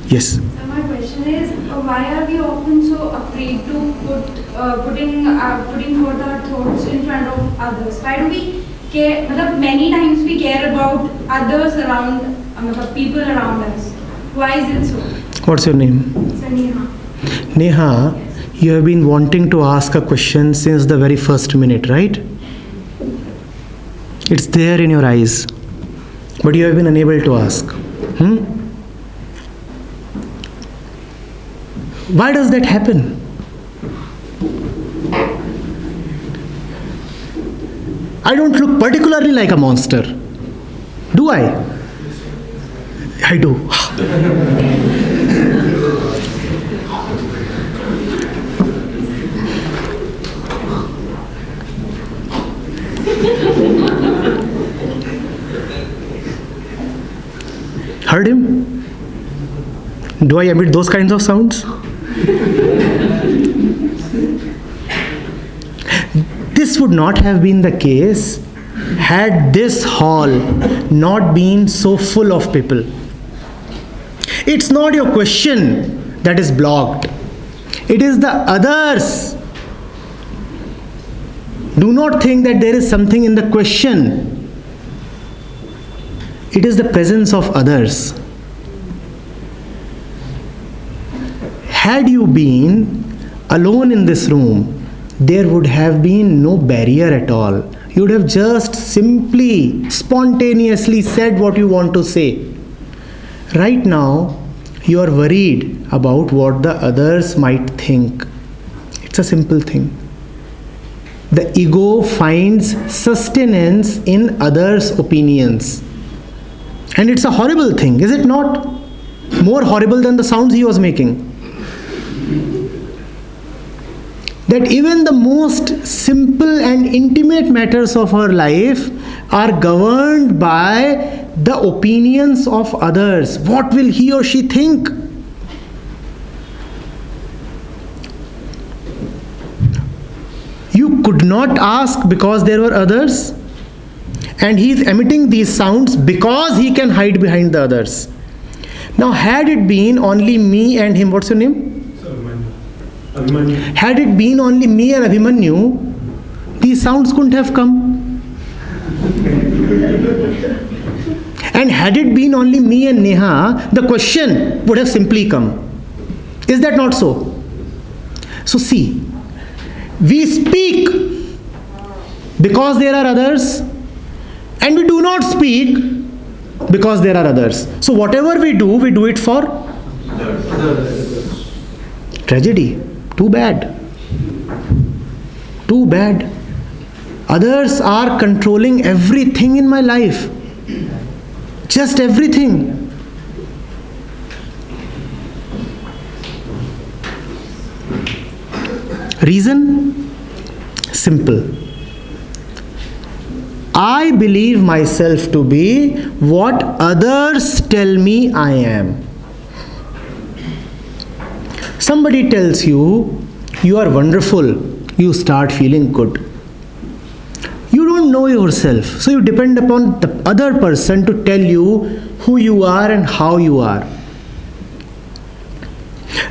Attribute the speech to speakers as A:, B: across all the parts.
A: Yes.
B: So my question is, why are we often so afraid to putting forth our thoughts in front of others? Why do we care? Many times we care about others around, people around us. Why is it so?
A: What's your name?
B: So Neha.
A: Neha, you have been wanting to ask a question since the very first minute, right? It's there in your eyes, but you have been unable to ask. Why does that happen? I don't look particularly like a monster. Do I? I do. Heard him? Do I emit those kinds of sounds? This would not have been the case had this hall not been so full of people. It's not your question that is blocked. It is the others. Do not think that there is something in the question. It is the presence of others. Had you been alone in this room, there would have been no barrier at all. You would have just simply, spontaneously said what you want to say. Right now, you are worried about what the others might think. It's a simple thing. The ego finds sustenance in others' opinions. And it's a horrible thing, is it not? More horrible than the sounds he was making. That even the most simple and intimate matters of our life are governed by the opinions of others. What will he or she think? You could not ask because there were others, and he is emitting these sounds because he can hide behind the others. Now, had it been only me and him, what's your name? Had it been only me and Abhimanyu, these sounds couldn't have come. And had it been only me and Neha, the question would have simply come. Is that not so? So see, we speak because there are others, and we do not speak because there are others. So whatever we do it for tragedy. Too bad. Too bad. Others are controlling everything in my life. Just everything. Reason? Simple. I believe myself to be what others tell me I am. Somebody tells you, you are wonderful, you start feeling good. You don't know yourself, so you depend upon the other person to tell you who you are and how you are.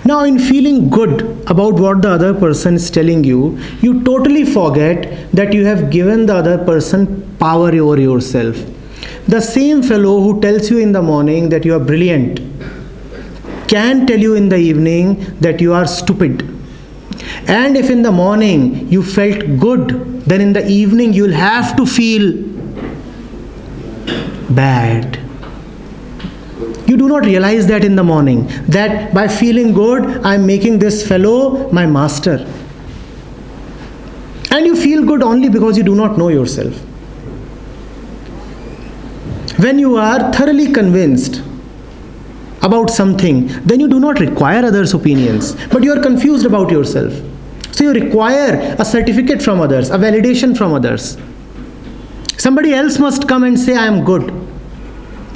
A: Now, in feeling good about what the other person is telling you, you totally forget that you have given the other person power over yourself. The same fellow who tells you in the morning that you are brilliant can tell you in the evening that you are stupid. And if in the morning you felt good, then in the evening you'll have to feel bad. You do not realize that in the morning, that by feeling good, I'm making this fellow my master. And you feel good only because you do not know yourself. When you are thoroughly convinced about something, then you do not require others' opinions, but you are confused about yourself. So you require a certificate from others, a validation from others. Somebody else must come and say, I am good.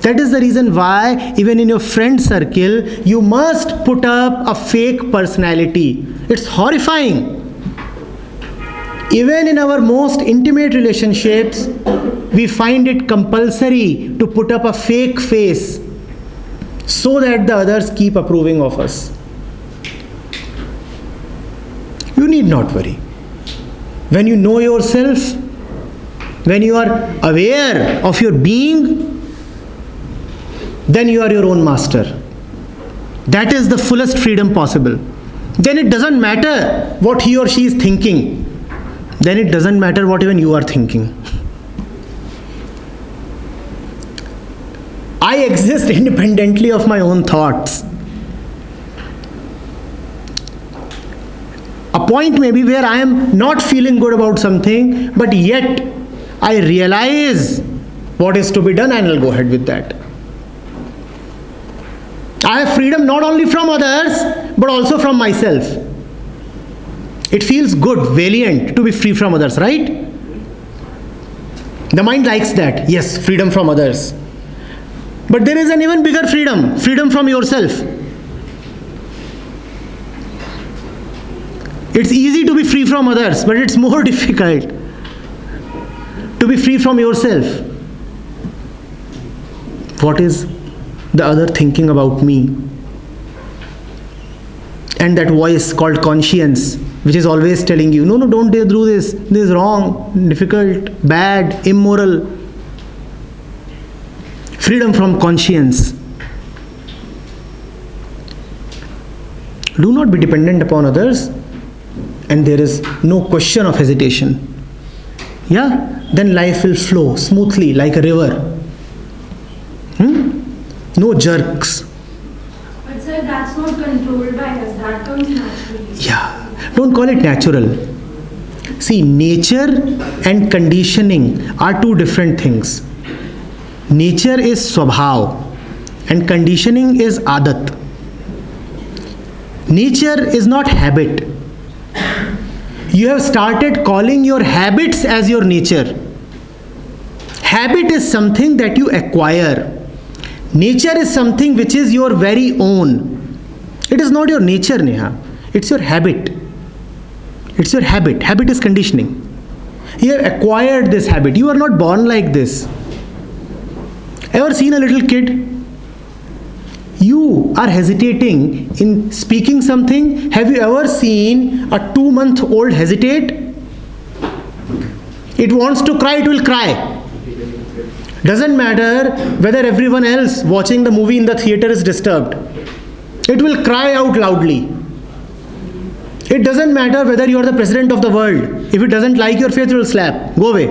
A: That is the reason why even in your friend circle, you must put up a fake personality. It's horrifying. Even in our most intimate relationships, we find it compulsory to put up a fake face. so that the others keep approving of us. You need not worry. When you know yourself, when you are aware of your being, then you are your own master. That is the fullest freedom possible. Then it doesn't matter what he or she is thinking. Then it doesn't matter what even you are thinking. I exist independently of my own thoughts. A point may be where I am not feeling good about something, but yet I realize what is to be done and I'll go ahead with that. I have freedom not only from others, but also from myself. It feels good, valiant to be free from others, right? The mind likes that. Yes, freedom from others. But there is an even bigger freedom, freedom from yourself. It's easy to be free from others, but it's more difficult to be free from yourself. What is the other thinking about me? And that voice called conscience, which is always telling you, no, don't do this. This is wrong, difficult, bad, immoral. Freedom from conscience. Do not be dependent upon others, and there is no question of hesitation. Yeah? Then life will flow smoothly like a river. No jerks.
B: But sir, that's not controlled by us. That comes naturally.
A: Yeah. Don't call it natural. See, nature and conditioning are two different things. Nature is swabhav and conditioning is adat. Nature is not habit. You have started calling your habits as your nature. Habit is something that you acquire. Nature is something which is your very own. It is not your nature, Neha. It's your habit. It's your habit. Habit is conditioning. You have acquired this habit. You are not born like this. Ever seen a little kid? You are hesitating in speaking something. Have you ever seen a 2-month-old hesitate? It wants to cry, it will cry. Doesn't matter whether everyone else watching the movie in the theater is disturbed. It will cry out loudly. It doesn't matter whether you are the president of the world. If it doesn't like your face, it will slap. Go away.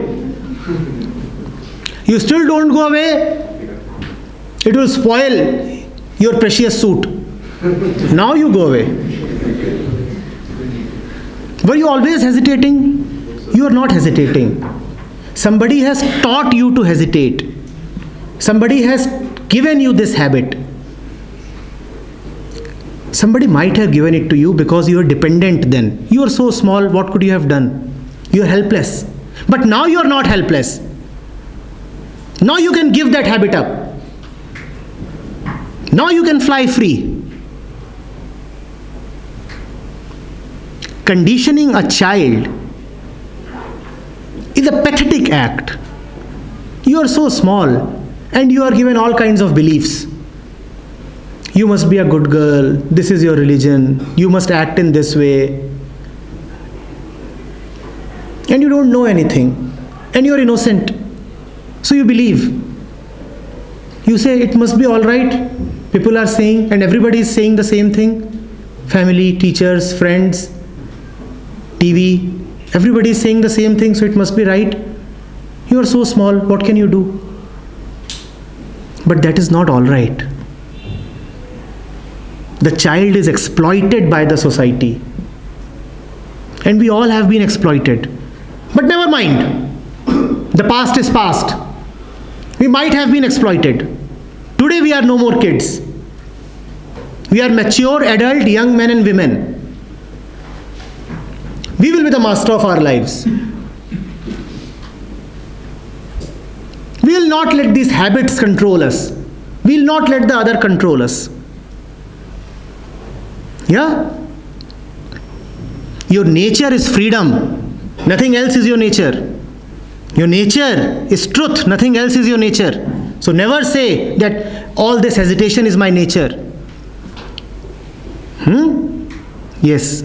A: You still don't go away, it will spoil your precious suit. Now you go away. Were you always hesitating? You are not hesitating. Somebody has taught you to hesitate. Somebody has given you this habit. Somebody might have given it to you because you are dependent then. You are so small, what could you have done? You are helpless. But now you are not helpless. Now you can give that habit up. Now you can fly free. Conditioning a child is a pathetic act. You are so small and you are given all kinds of beliefs. You must be a good girl, this is your religion, you must act in this way. And you don't know anything. And you are innocent. So you believe. You say it must be all right. People are saying, and everybody is saying the same thing. Family, teachers, friends, TV, everybody is saying the same thing, so it must be right. You are so small, what can you do? But that is not all right. The child is exploited by the society. And we all have been exploited. But never mind. The past is past. We might have been exploited. Today we are no more kids. We are mature, adult, young men and women. We will be the master of our lives. We will not let these habits control us. We will not let the other control us. Yeah? Your nature is freedom. Nothing else is your nature. Your nature is truth. Nothing else is your nature. So never say that all this hesitation is my nature. Yes.